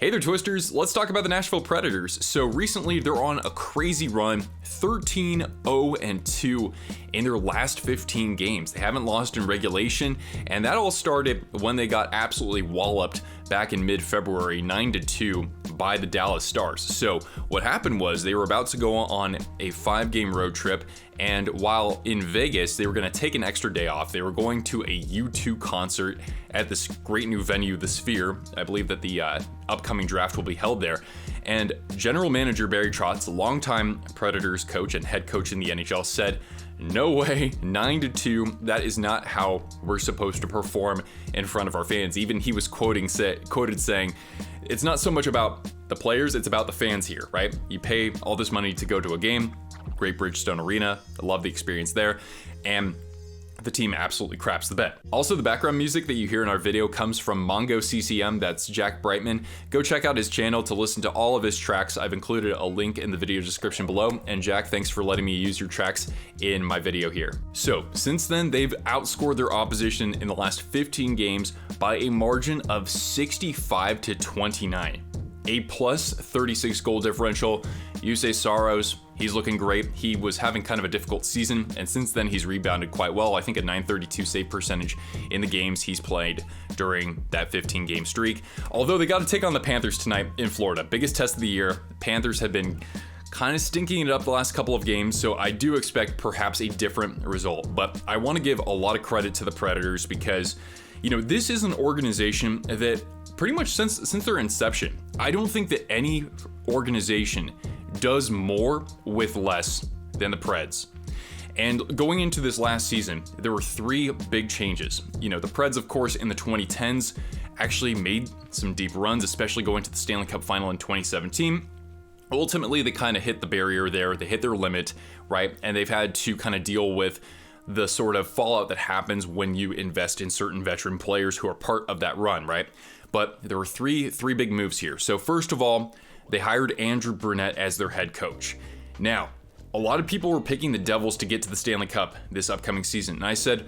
Hey there, Twisters. Let's talk about the Nashville Predators. So recently, they're on a crazy run, 13-0-2 in their last 15 games. They haven't lost in regulation, and that all started when they got absolutely walloped back in mid-February, 9-2 by the Dallas Stars. So what happened was they were about to go on a 5-game road trip, and while in Vegas, they were going to take an extra day off. They were going to a U2 concert at this great new venue, the Sphere. I believe that the upcoming draft will be held there. And general manager Barry Trotz, longtime Predators coach and head coach in the NHL, said, "No way, 9-2, that is not how we're supposed to perform in front of our fans." Even he was quoted saying, "It's not so much about the players, it's about the fans here, right? You pay all this money to go to a game, great Bridgestone Arena, I love the experience there, and the team absolutely craps the bed." Also, the background music that you hear in our video comes from Mongo CCM, that's Jack Brightman. Go check out his channel to listen to all of his tracks. I've included a link in the video description below. And Jack, thanks for letting me use your tracks in my video here. So, since then, they've outscored their opposition in the last 15 games by a margin of 65-29. A plus 36 goal differential. Yusei Saros, he's looking great. He was having kind of a difficult season, and since then he's rebounded quite well. I think a .932 save percentage in the games he's played during that 15-game streak. Although they got to take on the Panthers tonight in Florida. Biggest test of the year. The Panthers have been kind of stinking it up the last couple of games, so I do expect perhaps a different result. But I want to give a lot of credit to the Predators because, this is an organization that pretty much since their inception, I don't think that any organization does more with less than the Preds. And going into this last season, there were 3 big changes. The Preds, of course, in the 2010s actually made some deep runs, especially going to the Stanley Cup final in 2017. Ultimately, they kind of hit the barrier there. They hit their limit, right? And they've had to kind of deal with the sort of fallout that happens when you invest in certain veteran players who are part of that run, right? But there were three big moves here. So first of all, they hired Andrew Brunette as their head coach. Now, a lot of people were picking the Devils to get to the Stanley Cup this upcoming season. And I said,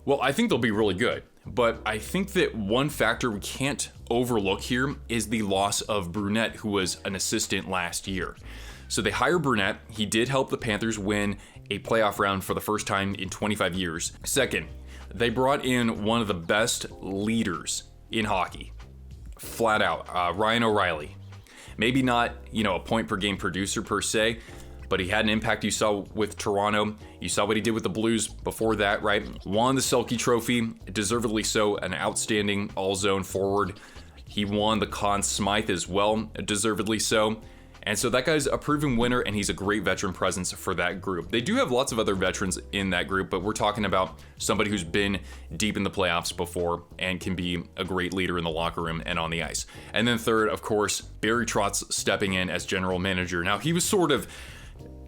well, I think they'll be really good. But I think that one factor we can't overlook here is the loss of Brunette, who was an assistant last year. So they hired Brunette. He did help the Panthers win a playoff round for the first time in 25 years. Second, they brought in one of the best leaders in hockey. Flat out, Ryan O'Reilly. Maybe not, a point per game producer per se, but he had an impact. You saw with Toronto. You saw what he did with the Blues before that, right? Won the Selke Trophy, deservedly so, an outstanding all-zone forward. He won the Conn Smythe as well, deservedly so. And so that guy's a proven winner, and he's a great veteran presence for that group. They do have lots of other veterans in that group, but we're talking about somebody who's been deep in the playoffs before and can be a great leader in the locker room and on the ice. And then third, of course, Barry Trotz stepping in as general manager. Now, he was sort of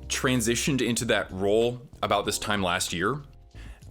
transitioned into that role about this time last year,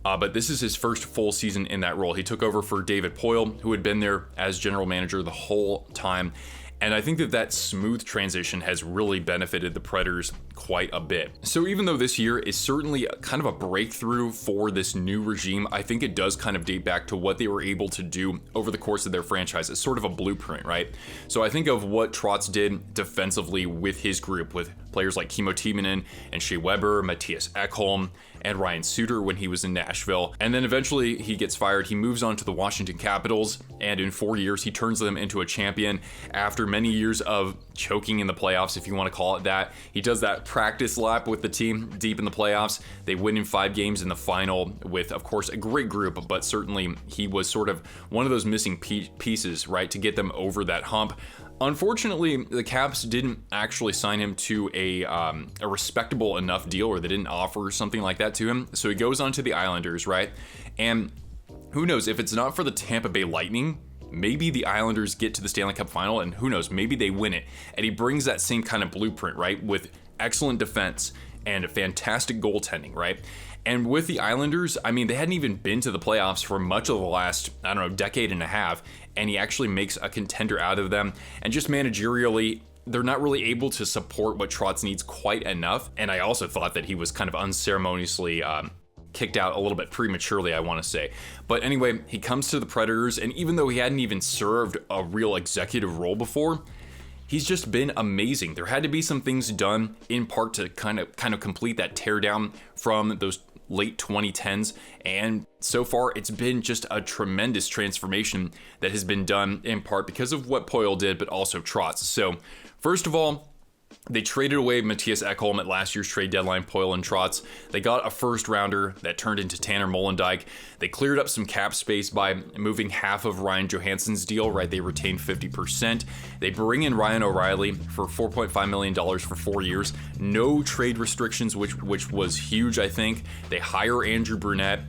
but this is his first full season in that role. He took over for David Poile, who had been there as general manager the whole time. And I think that smooth transition has really benefited the Predators quite a bit. So even though this year is certainly kind of a breakthrough for this new regime, I think it does kind of date back to what they were able to do over the course of their franchise. It's sort of a blueprint, right? So I think of what Trotz did defensively with his group, with players like Kimmo Timonen and Shea Weber, Matthias Ekholm, and Ryan Suter when he was in Nashville. And then eventually he gets fired. He moves on to the Washington Capitals, and in 4 years he turns them into a champion after many years of choking in the playoffs, if you want to call it that. He does that practice lap with the team deep in the playoffs. They win in 5 games in the final with, of course, a great group, but certainly he was sort of one of those missing pieces, right, to get them over that hump. Unfortunately, the Caps didn't actually sign him to a respectable enough deal, or they didn't offer something like that to him. So he goes on to the Islanders, right? And who knows, if it's not for the Tampa Bay Lightning, maybe the Islanders get to the Stanley Cup final, and who knows, maybe they win it. And he brings that same kind of blueprint, right? With excellent defense and fantastic goaltending, right? And with the Islanders, I mean, they hadn't even been to the playoffs for much of the last, decade and a half, and he actually makes a contender out of them. And just managerially, they're not really able to support what Trotz needs quite enough. And I also thought that he was kind of unceremoniously kicked out a little bit prematurely, I want to say. But anyway, he comes to the Predators, and even though he hadn't even served a real executive role before, he's just been amazing. There had to be some things done in part to kind of complete that teardown from those late 2010s, and so far it's been just a tremendous transformation that has been done in part because of what Poile did, but also Trotz. So first of all, they traded away Mattias Ekholm at last year's trade deadline, Poile and Trotz. They got a first rounder that turned into Tanner Mollendijk. They cleared up some cap space by moving half of Ryan Johansson's deal, right? They retained 50%. They bring in Ryan O'Reilly for $4.5 million for 4 years. No trade restrictions, which was huge, I think. They hire Andrew Brunette.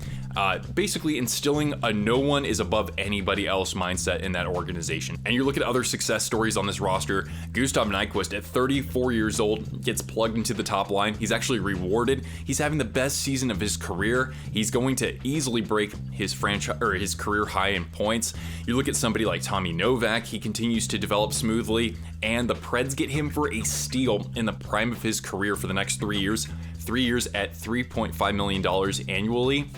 Basically instilling a no one is above anybody else mindset in that organization. And you look at other success stories on this roster, Gustav Nyquist at 34 years old gets plugged into the top line. He's actually rewarded. He's having the best season of his career. He's going to easily break his franchise or his career high in points. You look at somebody like Tommy Novak, he continues to develop smoothly, and the Preds get him for a steal in the prime of his career for the next 3 years. 3 years at $3.5 million annually.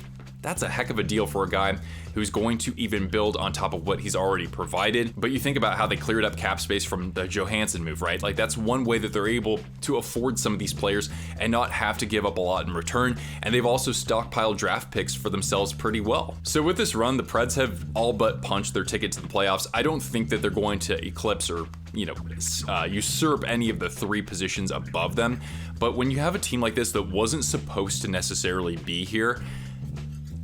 That's a heck of a deal for a guy who's going to even build on top of what he's already provided. But you think about how they cleared up cap space from the Johansson move, right? Like, that's one way that they're able to afford some of these players and not have to give up a lot in return. And they've also stockpiled draft picks for themselves pretty well. So with this run, the Preds have all but punched their ticket to the playoffs. I don't think that they're going to eclipse or usurp any of the 3 positions above them. But when you have a team like this that wasn't supposed to necessarily be here,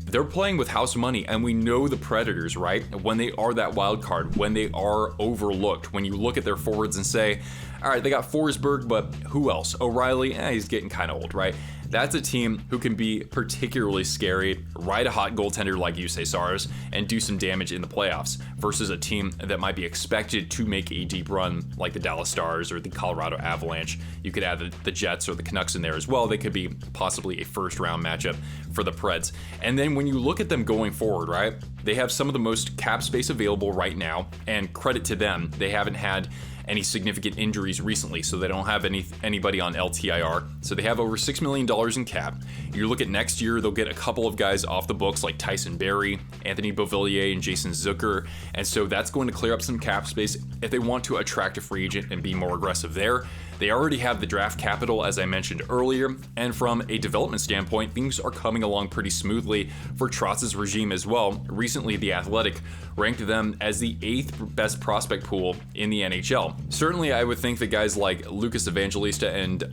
they're playing with house money, and we know the Predators, right? When they are that wild card, when they are overlooked, when you look at their forwards and say, all right, they got Forsberg, but who else? O'Reilly, he's getting kind of old, right? That's a team who can be particularly scary, ride a hot goaltender like Jussi Saros, and do some damage in the playoffs, versus a team that might be expected to make a deep run like the Dallas Stars or the Colorado Avalanche. You could add the Jets or the Canucks in there as well. They could be possibly a first round matchup for the Preds. And then when you look at them going forward, right, they have some of the most cap space available right now, and credit to them, they haven't had any significant injuries recently, so they don't have anybody on LTIR. So they have over $6 million in cap. You look at next year, they'll get a couple of guys off the books like Tyson Barrie, Anthony Beauvillier, and Jason Zucker, and so that's going to clear up some cap space if they want to attract a free agent and be more aggressive there. They already have the draft capital, as I mentioned earlier, and from a development standpoint, things are coming along pretty smoothly for Trotz's regime as well. Recently, The Athletic ranked them as the 8th best prospect pool in the NHL. Certainly, I would think that guys like Lucas Evangelista and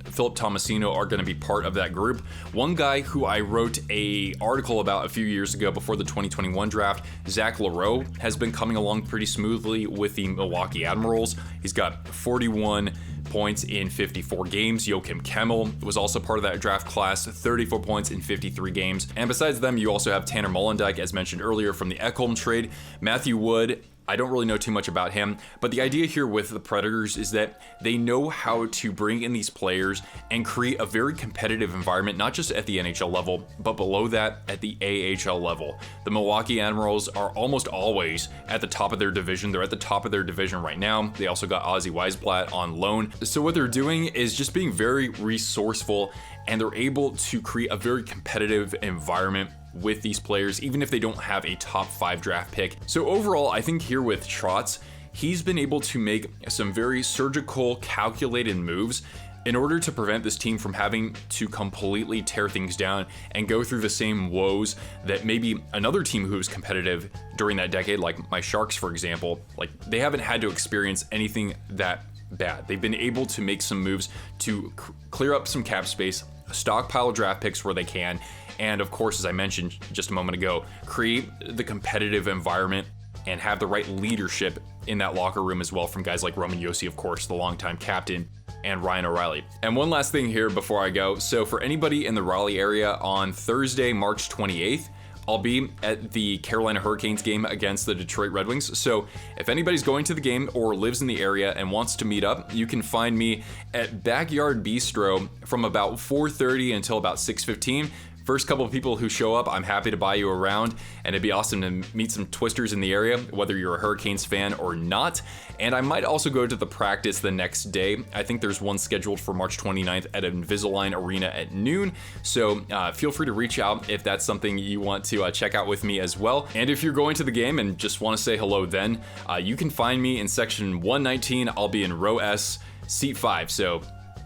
Philip Tomasino are going to be part of that group. One guy who I wrote an article about a few years ago before the 2021 draft, Zach LaRoe, has been coming along pretty smoothly with the Milwaukee Admirals. He's got 41 points in 54 games. Joakim Kemmel was also part of that draft class, 34 points in 53 games. And besides them, you also have Tanner Mollendijk, as mentioned earlier, from the Ekholm trade. Matthew Wood, I don't really know too much about him, but the idea here with the Predators is that they know how to bring in these players and create a very competitive environment, not just at the NHL level, but below that at the AHL level. The Milwaukee Admirals are almost always at the top of their division. They're at the top of their division right now. They also got Ozzy Weisblatt on loan. So what they're doing is just being very resourceful, and they're able to create a very competitive environment with these players, even if they don't have a top 5 draft pick. So overall, I think here with Trotz, he's been able to make some very surgical, calculated moves in order to prevent this team from having to completely tear things down and go through the same woes that maybe another team who was competitive during that decade, like my Sharks, for example, like they haven't had to experience anything that bad. They've been able to make some moves to clear up some cap space, stockpile draft picks where they can, and of course, as I mentioned just a moment ago, create the competitive environment and have the right leadership in that locker room as well from guys like Roman Josi, of course, the longtime captain, and Ryan O'Reilly. And one last thing here before I go. So for anybody in the Raleigh area on Thursday, March 28th, I'll be at the Carolina Hurricanes game against the Detroit Red Wings. So if anybody's going to the game or lives in the area and wants to meet up, you can find me at Backyard Bistro from about 4:30 until about 6:15. First couple of people who show up, I'm happy to buy you around, and it'd be awesome to meet some Twisters in the area, whether you're a Hurricanes fan or not. And I might also go to the practice the next day. I think there's one scheduled for March 29th at Invisalign Arena at noon, so feel free to reach out if that's something you want to check out with me as well. And if you're going to the game and just want to say hello then, you can find me in section 119. I'll be in row S, seat 5, so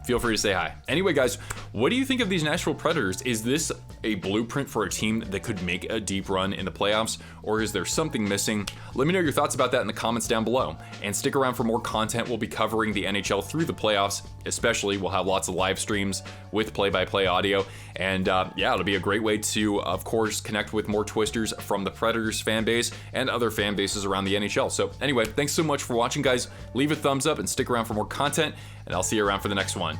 feel free to say hi. Anyway, guys, what do you think of these Nashville Predators? Is this a blueprint for a team that could make a deep run in the playoffs, or is there something missing? Let me know your thoughts about that in the comments down below. And stick around for more content. We'll be covering the NHL through the playoffs, especially. We'll have lots of live streams with play-by-play audio. And yeah, it'll be a great way to, of course, connect with more Twisters from the Predators fan base and other fan bases around the NHL. So anyway, thanks so much for watching, guys. Leave a thumbs up and stick around for more content, and I'll see you around for the next one.